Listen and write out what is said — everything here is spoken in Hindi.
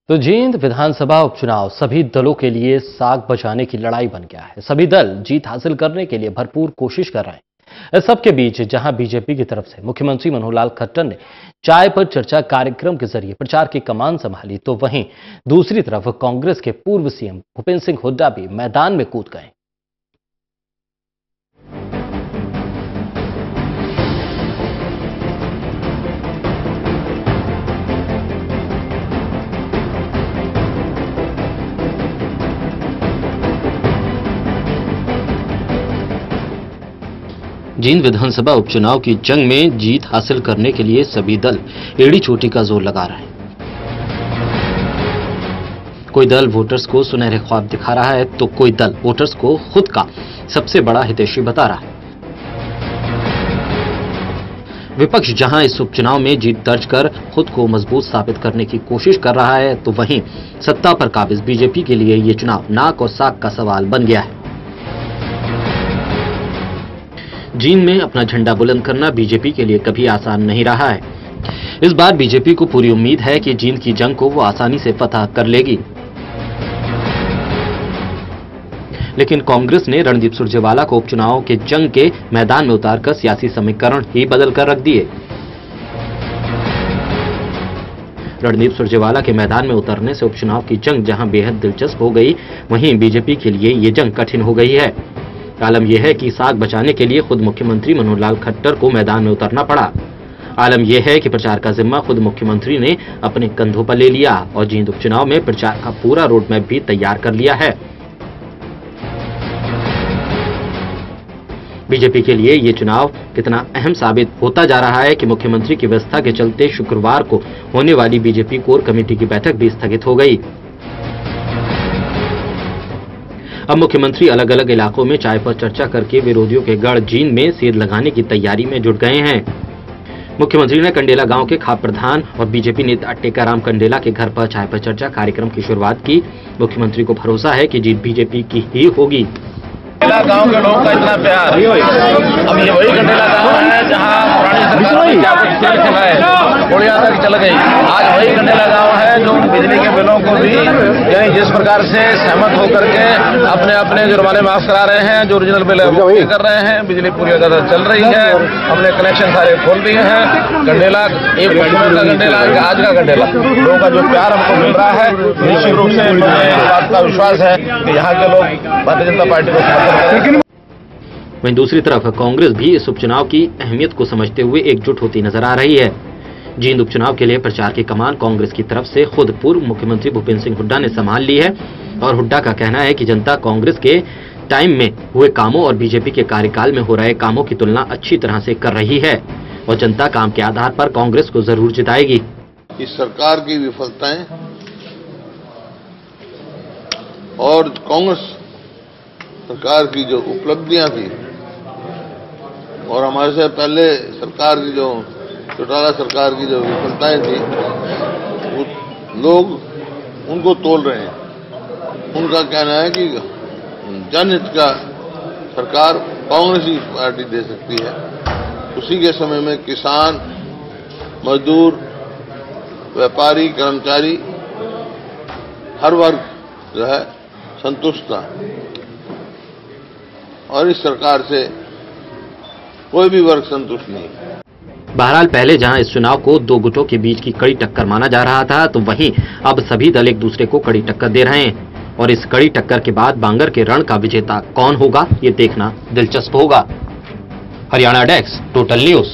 तो जींद विधानसभा उपचुनाव सभी दलों के लिए साग बचाने की लड़ाई बन गया है। सभी दल जीत हासिल करने के लिए भरपूर कोशिश कर रहे हैं। इस सबके बीच जहां बीजेपी की तरफ से मुख्यमंत्री मनोहर लाल खट्टर ने चाय पर चर्चा कार्यक्रम के जरिए प्रचार की कमान संभाली, तो वहीं दूसरी तरफ कांग्रेस के पूर्व सीएम भूपेंद्र सिंह हुड्डा भी मैदान में कूद गए। जींद विधानसभा उपचुनाव की जंग में जीत हासिल करने के लिए सभी दल एड़ी चोटी का जोर लगा रहे हैं। कोई दल वोटर्स को सुनहरे ख्वाब दिखा रहा है, तो कोई दल वोटर्स को खुद का सबसे बड़ा हितैषी बता रहा है। विपक्ष जहां इस उपचुनाव में जीत दर्ज कर खुद को मजबूत साबित करने की कोशिश कर रहा है, तो वहीं सत्ता पर काबिज बीजेपी के लिए ये चुनाव नाक और साग का सवाल बन गया है। जींद में अपना झंडा बुलंद करना बीजेपी के लिए कभी आसान नहीं रहा है। इस बार बीजेपी को पूरी उम्मीद है कि जींद की जंग को वो आसानी से फतह कर लेगी, लेकिन कांग्रेस ने रणदीप सुरजेवाला को उपचुनाव के जंग के मैदान में उतारकर सियासी समीकरण ही बदल कर रख दिए। रणदीप सुरजेवाला के मैदान में उतरने से उपचुनाव की जंग जहां बेहद दिलचस्प हो गई, वहीं बीजेपी के लिए ये जंग कठिन हो गई है। आलम यह है कि साग बचाने के लिए खुद मुख्यमंत्री मनोहर लाल खट्टर को मैदान में उतरना पड़ा। आलम यह है कि प्रचार का जिम्मा खुद मुख्यमंत्री ने अपने कंधों पर ले लिया और जींद उपचुनाव में प्रचार का पूरा रोड मैप भी तैयार कर लिया है। बीजेपी के लिए ये चुनाव कितना अहम साबित होता जा रहा है कि मुख्यमंत्री की व्यवस्था के चलते शुक्रवार को होने वाली बीजेपी कोर कमेटी की बैठक भी स्थगित हो गई। अब मुख्यमंत्री अलग अलग इलाकों में चाय पर चर्चा करके विरोधियों के गढ़ जींद में सेंध लगाने की तैयारी में जुट गए हैं। मुख्यमंत्री ने कंडेला गांव के खाप प्रधान और बीजेपी नेता टेकाराम कंडेला के घर पर चाय पर चर्चा कार्यक्रम की शुरुआत की। मुख्यमंत्री को भरोसा है कि जीत बीजेपी की ही होगी। कंडेला गांव के लोगों का इतना प्यार, अब ये वही कंडेला गांव है जहां पुरानी सरकार ने क्या कुछ खेल खिलाए, गोलियां तक चल गई। आज वही कंडेला गांव है जो बिजली के बिलों को भी यानी जिस प्रकार से सहमत होकर के अपने अपने जुर्माने माफ करा रहे हैं, जो ओरिजिनल बिल कर रहे हैं, बिजली पूरी तरह चल रही है, हमने कनेक्शन सारे खोल दिए हैं। कंडेला एक का कंडेला, आज का कंडेला, लोगों का जो प्यार हमको मिल रहा है, निश्चित रूप से मुझे इस बात का विश्वास है कि यहाँ के लोग भारतीय जनता पार्टी को। वहीं दूसरी तरफ कांग्रेस भी इस उपचुनाव की अहमियत को समझते हुए एकजुट होती नजर आ रही है। जींद उपचुनाव के लिए प्रचार की कमान कांग्रेस की तरफ से खुद पूर्व मुख्यमंत्री भूपेंद्र सिंह हुड्डा ने संभाल ली है और हुड्डा का कहना है कि जनता कांग्रेस के टाइम में हुए कामों और बीजेपी के कार्यकाल में हो रहे कामों की तुलना अच्छी तरह से कर रही है और जनता काम के आधार पर कांग्रेस को जरूर जिताएगी। इस सरकार की विफलताएं और कांग्रेस सरकार की जो उपलब्धियां थी और हमारे से पहले सरकार की जो चौटाला सरकार की जो विफलताएं थी, वो लोग उनको तोल रहे हैं। उनका कहना है कि जनहित का सरकार कांग्रेस ही पार्टी दे सकती है। उसी के समय में किसान, मजदूर, व्यापारी, कर्मचारी, हर वर्ग जो है संतुष्ट था और इस सरकार से कोई भी वर्ग संतुष्ट नहीं। बहरहाल पहले जहां इस चुनाव को दो गुटों के बीच की कड़ी टक्कर माना जा रहा था, तो वहीं अब सभी दल एक दूसरे को कड़ी टक्कर दे रहे हैं और इस कड़ी टक्कर के बाद बांगर के रण का विजेता कौन होगा, ये देखना दिलचस्प होगा। Haryana desk, total news.